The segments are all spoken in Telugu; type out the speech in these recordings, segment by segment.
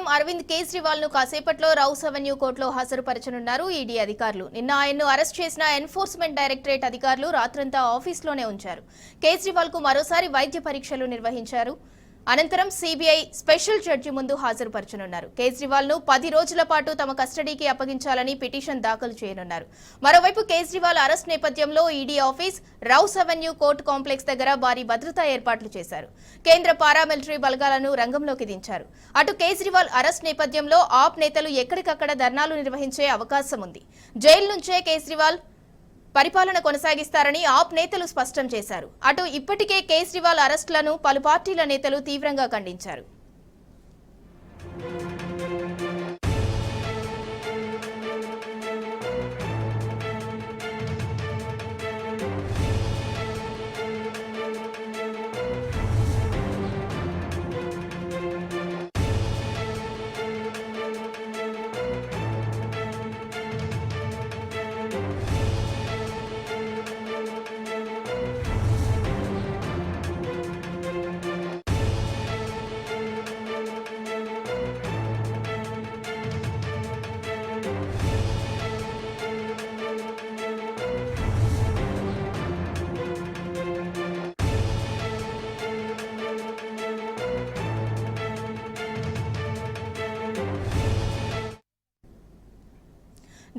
సీఎం అరవింద్ కేజ్రీవాల్ ను కాసేపట్లో రౌస్ అవెన్యూ కోర్టులో హాజరుపరచనున్నారు ఈడీ అధికారులు. నిన్న ఆయన్ను అరెస్ట్ చేసిన ఎన్ఫోర్స్మెంట్ డైరెక్టరేట్ అధికారులు రాత్రంతా ఆఫీస్లోనే ఉంచారు. కేజ్రీవాల్ కు మరోసారి వైద్య పరీక్షలు నిర్వహించారు. అనంతరం సీబీఐ స్పెషల్ జడ్జి ముందు హాజరుపరచనున్నారు. కేజ్రీవాల్ ను 10 రోజుల పాటు తమ కస్టడీకి అప్పగించాలని పిటిషన్ దాఖలు చేయనున్నారు. మరోవైపు కేజ్రీవాల్ అరెస్ట్ నేపథ్యంలో ED office rows avenue court complex దగ్గర భారీ భద్రతా ఏర్పాట్లు చేశారు. కేంద్ర పారామిలిటరీ బలగాలను రంగంలోకి దించారు. అటు కేజ్రీవాల్ అరెస్ట్ నేపథ్యంలో ఆప్ నేతలు ఎక్కడికక్కడ ధర్నాలు నిర్వహించే అవకాశం ఉంది. జైలు నుంచే కేజ్రీవాల్ పరిపాలన కొనసాగిస్తారని ఆప్ నేతలు స్పష్టం చేశారు. అటు ఇప్పటికే కేజ్రీవాల్ అరెస్టులను పలు పార్టీల నేతలు తీవ్రంగా ఖండించారు.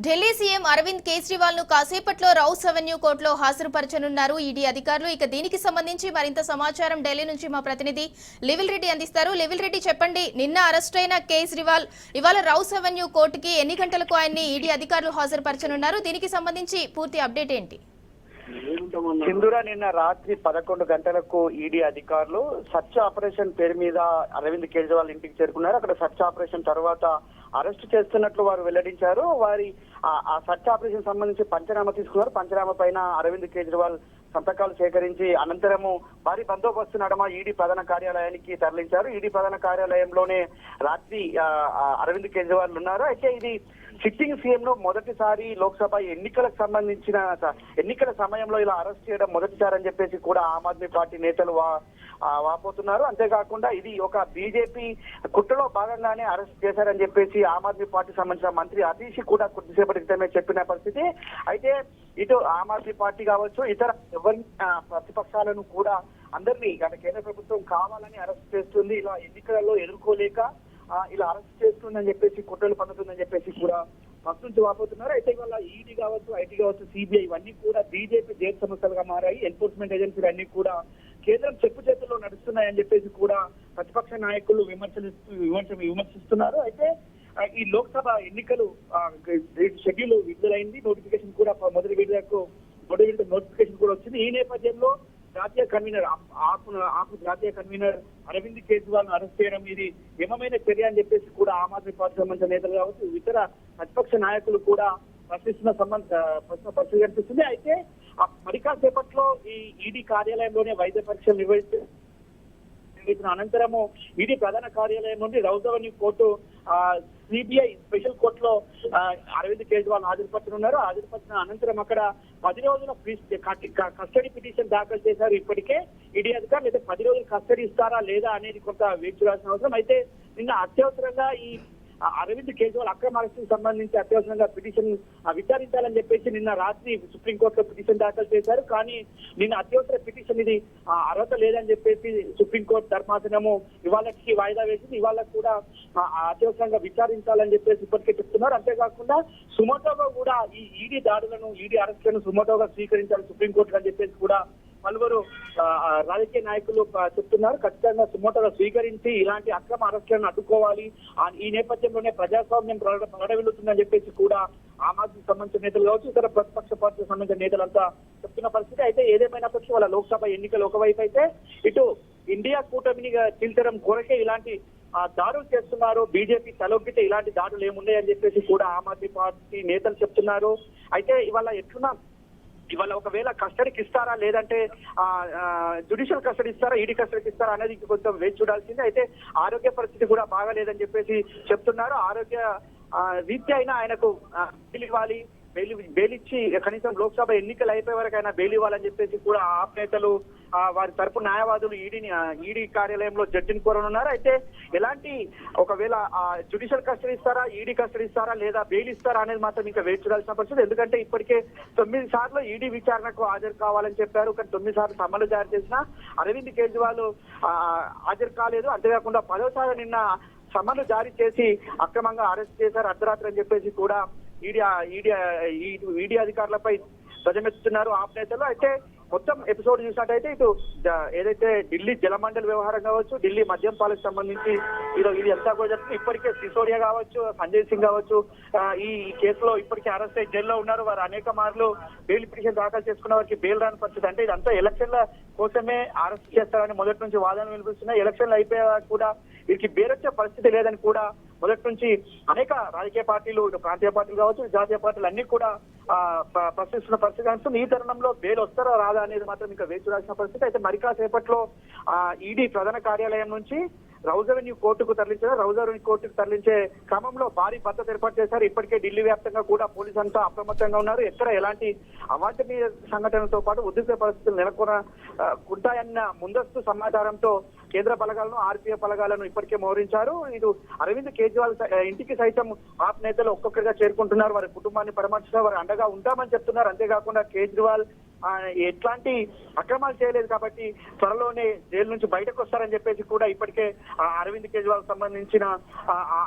ఢిల్లీ సీఎం అరవింద్ కేజ్రీవాల్ ను కాసేపట్లో రౌస్ అవెన్యూ కోర్టులో హాజరుపరచనున్నారు ఈడీ అధికారులు. ఇక దీనికి సంబంధించి మరింత సమాచారం ఢిల్లీ నుంచి మా ప్రతినిధి లివిల్ రెడ్డి అందిస్తారు. లివిల్ రెడ్డి, చెప్పండి, నిన్న అరెస్ట్ అయిన కేజ్రీవాల్ ఇవాళ రౌస్ అవెన్యూ కోర్టుకి ఎన్ని గంటలకు ఆయన్ని ఈడీ అధికారులు హాజరుపరచనున్నారు? దీనికి సంబంధించి పూర్తి అప్డేట్ ఏంటి? సింధూరా, నిన్న రాత్రి 11 గంటలకు ఈడీ అధికారులు సర్చ్ ఆపరేషన్ పేరు మీద అరవింద్ కేజ్రీవాల్ ఇంటికి చేరుకున్నారు. అక్కడ సర్చ్ ఆపరేషన్ తర్వాత అరెస్ట్ చేస్తున్నట్లు వారు వెల్లడించారు. వారి ఆ సర్చ్ ఆపరేషన్ సంబంధించి పంచనామా తీసుకున్నారు. పంచనామా పైన అరవింద్ కేజ్రీవాల్ సంతకాలు సేకరించి అనంతరము భారీ బందోబస్తు నడమ ఈడీ ప్రధాన కార్యాలయానికి తరలించారు. ఈడీ ప్రధాన కార్యాలయంలోనే రాత్రి అరవింద్ కేజ్రీవాల్ ఉన్నారు. అయితే ఇది సిట్టింగ్ సీఎం ను మొదటిసారి లోక్సభ ఎన్నికలకు సంబంధించిన ఎన్నికల సమయంలో ఇలా అరెస్ట్ చేయడం మొదటిసారి అని చెప్పేసి కూడా ఆమ్ ఆద్మీ పార్టీ నేతలు వాపోతున్నారు. అంతేకాకుండా ఇది ఒక బీజేపీ కుట్రలో భాగంగానే అరెస్ట్ చేశారని చెప్పేసి ఆమ్ ఆద్మీ పార్టీ సంబంధించిన మంత్రి అతీష్ కూడా కొద్దిసేపటి క్రితమే చెప్పిన పరిస్థితి. అయితే ఇటు ఆమ్ ఆద్మీ పార్టీ కావచ్చు, ఇతర ఎవరి ప్రతిపక్షాలను కూడా అందరినీ కేంద్ర ప్రభుత్వం కావాలని అరెస్ట్ చేస్తుంది, ఇలా ఎన్నికలలో ఎదుర్కోలేక ఇలా అరెస్ట్ చేస్తుందని చెప్పేసి కుట్రలు పన్నుతుందని చెప్పేసి కూడా ఫస్ట్ నుంచి వాపోతున్నారు. అయితే ఇవాళ ఈడీ కావచ్చు, ఐటీ కావచ్చు, సిబిఐ ఇవన్నీ కూడా బీజేపీ జైలు సంస్థలుగా మారాయి. ఎన్ఫోర్స్మెంట్ ఏజెన్సీలు అన్ని కూడా కేంద్రం చెప్పు చేతుల్లో నడుస్తున్నాయని చెప్పేసి కూడా ప్రతిపక్ష నాయకులు విమర్శిస్తున్నారు. అయితే ఈ లోక్సభ ఎన్నికలు షెడ్యూల్ విడుదలైంది, నోటిఫికేషన్ కూడా మొదటి విడుదలకు నోటిఫికేషన్ కూడా వచ్చింది. ఈ నేపథ్యంలో జాతీయ కన్వీనర్ ఆపు జాతీయ కన్వీనర్ అరవింద్ కేజ్రీవాల్ ను అరెస్ట్ చేయడం ఇది ఏమైన చర్య అని చెప్పేసి కూడా ఆమ్ ఆద్మీ పార్టీ సంబంధించిన నేతలు కావచ్చు, ఇతర ప్రతిపక్ష నాయకులు కూడా ప్రశ్న పరిశీలిస్తుంది. అయితే మరి కాసేపట్లో ఈ ఈడీ కార్యాలయంలోనే వైద్య పరీక్షలు నిర్వహించిన అనంతరము ఈడీ ప్రధాన కార్యాలయం నుండి rows avenue court CBI special కోర్టులో అరవింద్ కేజ్రీవాల్ హాజరుపరచనున్నారు. హాజరుపరిచిన అనంతరం అక్కడ 10 రోజుల కస్టడీ పిటిషన్ దాఖలు చేశారు. ఇప్పటికే ఈడీ అధికారులు అయితే 10 రోజులు కస్టడీ ఇస్తారా లేదా అనేది కొంత వేచి చూడాల్సిన అవసరం. అయితే నిన్న అత్యవసరంగా ఈ అరవింద్ కేజ్రీవాల్ అక్రమ అరెస్టుకు సంబంధించి అత్యవసరంగా పిటిషన్ విచారించాలని చెప్పేసి నిన్న రాత్రి సుప్రీంకోర్టులో పిటిషన్ దాఖలు చేశారు. కానీ నిన్న అత్యవసర పిటిషన్ ఇది అర్హత లేదని చెప్పేసి సుప్రీంకోర్టు ధర్మాసనము ఇవాళకి వాయిదా వేసింది. ఇవాళ కూడా అత్యవసరంగా విచారించాలని చెప్పేసి ఇప్పటికే చెప్తున్నారు. అంతేకాకుండా సుమోటోగా కూడా ఈ ఈడీ అరెస్టులను సుమోటోగా స్వీకరించాలి సుప్రీంకోర్టు అని చెప్పేసి కూడా పలువురు రాజకీయ నాయకులు చెప్తున్నారు. ఖచ్చితంగా సుమోటోగా స్వీకరించి ఇలాంటి అక్రమ అరెస్టులను అడ్డుకోవాలి. ఈ నేపథ్యంలోనే ప్రజాస్వామ్యం ప్రడవిల్లుతుందని చెప్పేసి కూడా ఆమ్ ఆద్మీ సంబంధించిన నేతలు కావచ్చు, ఇతర ప్రతిపక్ష పార్టీకి సంబంధించిన నేతలంతా చెప్తున్న పరిస్థితి. అయితే ఏదేమైనప్పటికీ వాళ్ళ లోక్సభ ఎన్నికలు ఒకవైపు అయితే ఇటు ఇండియా కూటమిని చీల్చడం కొరకే ఇలాంటి దాడులు చేస్తున్నారు. బీజేపీ తలొగ్గితే ఇలాంటి దాడులు ఏమున్నాయని చెప్పేసి కూడా ఆమ్ ఆద్మీ పార్టీ నేతలు చెప్తున్నారు. అయితే ఇవాళ ఒకవేళ కస్టడీకి ఇస్తారా లేదంటే జ్యుడిషియల్ కస్టడీ ఇస్తారా, ఈడీ కస్టడీకి ఇస్తారా అనేది కొంచెం వేచి చూడాల్సిందే. అయితే ఆరోగ్య పరిస్థితి కూడా బాగాలేదని చెప్పేసి చెప్తున్నారు. ఆరోగ్య రీత్యా అయినా ఆయనకు ఇవ్వాలి, బెయిల్ ఇచ్చి కనీసం లోక్సభ ఎన్నికలు అయిపోయే వరకు అయినా బెయిల్ ఇవ్వాలని చెప్పేసి కూడా ఆప్ నేతలు వారి తరపు న్యాయవాదులు ఈడీ కార్యాలయంలో జడ్జిని కోరనున్నారు. అయితే ఎలాంటి ఒకవేళ జ్యుడిషియల్ కస్టడీ ఇస్తారా, ఈడీ కస్టడీ ఇస్తారా, లేదా బెయిల్ ఇస్తారా అనేది మాత్రం ఇంకా వేచి చూడాల్సిన పరిస్థితి. ఎందుకంటే ఇప్పటికే 9 సార్లు ఈడీ విచారణకు హాజరు కావాలని చెప్పారు. కానీ 9 సార్లు సమ్మన్లు జారీ చేసిన అరవింద్ కేజ్రీవాల్ హాజరు కాలేదు. అంతేకాకుండా 10వ నిన్న సమ్మన్లు జారీ చేసి అక్రమంగా అరెస్ట్ చేశారు అర్ధరాత్రి అని చెప్పేసి కూడా ఈడీ అధికారులపై ధ్వజమెత్తుతున్నారు ఆప్ నేతలు. అయితే మొత్తం ఎపిసోడ్ చూసినట్టయితే ఇటు ఏదైతే ఢిల్లీ జలమండలి వ్యవహారం కావచ్చు, ఢిల్లీ మద్యం పాలకు సంబంధించి ఇది అంతా కూడా జరుగుతుంది. ఇప్పటికే సిసోడియా కావచ్చు, సంజయ్ సింగ్ కావచ్చు ఈ కేసులో ఇప్పటికే అరెస్ట్ అయ్యి జైల్లో ఉన్నారు. వారు అనేక మార్లు బెయిల్ పిటిషన్ దాఖలు చేసుకున్న వారికి బెయిల్ రాని పరిస్థితి. అంటే ఇదంతా ఎలక్షన్ల కోసమే అరెస్ట్ చేస్తారని మొదటి నుంచి వాదనలు వినిపిస్తున్నాయి. ఎలక్షన్లు అయిపోయా కూడా వీరికి బెయిల్ పరిస్థితి లేదని కూడా మొదటి నుంచి అనేక రాజకీయ పార్టీలు, ప్రాంతీయ పార్టీలు కావచ్చు, జాతీయ పార్టీలు అన్ని కూడా ప్రశ్నిస్తున్న పరిస్థితి కనిపిస్తుంది. ఈ తరుణంలో బెయిల్ వస్తారా రాదా అనేది మాత్రం ఇంకా వేచి చూడాల్సిన పరిస్థితి. అయితే మరి కాసేపట్లో ఈడీ ప్రధాన కార్యాలయం నుంచి రౌజ్ అవెన్యూ కోర్టుకు తరలించే క్రమంలో భారీ భద్రత ఏర్పాటు చేశారు. ఇప్పటికే ఢిల్లీ వ్యాప్తంగా కూడా పోలీసు అంతా అప్రమత్తంగా ఉన్నారు. ఎక్కడ ఎలాంటి అవాంఛనీయ సంఘటనలతో పాటు ఉద్రిక్త పరిస్థితులు నెలకొంటాయన్న ముందస్తు సమాచారంతో కేంద్ర బలగాలను, ఆర్పీఎఫ్ బలగాలను ఇప్పటికే మోహరించారు. ఇది అరవింద్ కేజ్రీవాల్ ఇంటికి సైతం ఆప్ నేతలు ఒక్కొక్కరిగా చేరుకుంటున్నారు. వారి కుటుంబాన్ని పరామర్శిస్తారు, వారు అండగా ఉంటామని చెప్తున్నారు. అంతేకాకుండా కేజ్రీవాల్ ఎట్లాంటి అక్రమాలు చేయలేదు కాబట్టి త్వరలోనే జైలు నుంచి బయటకు వస్తారని చెప్పేసి కూడా ఇప్పటికే అరవింద్ కేజ్రీవాల్ సంబంధించిన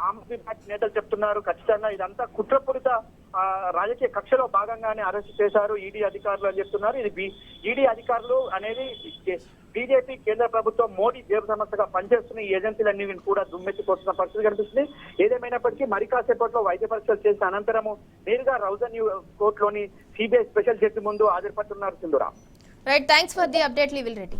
ఆమ్ ఆద్మీ పార్టీ నేతలు చెప్తున్నారు. ఖచ్చితంగా ఇదంతా కుట్రపూరిత రాజకీయ కక్షలో భాగంగానే అరెస్ట్ చేశారు ఈడీ అధికారులు అని చెప్తున్నారు. ఇది ఈడీ అధికారులు అనేది బీజేపీ కేంద్ర ప్రభుత్వం మోడీ జేబు సంస్థగా పనిచేస్తున్న ఈ ఏజెన్సీలన్నీ కూడా దుమ్మెత్తిపోతున్న పరిస్థితి కనిపిస్తుంది. ఏదేమైనప్పటికీ మరి కాసేపట్లో వైద్య పరీక్షలు చేసిన అనంతరము నేరుగా రౌజ్ అవెన్యూ కోర్టులోని సిబిఐ స్పెషల్ జడ్జి ముందు హాజరుపడుతున్నారు. Sindhura. Right, thanks for the update లీవిల్ రెడ్డి.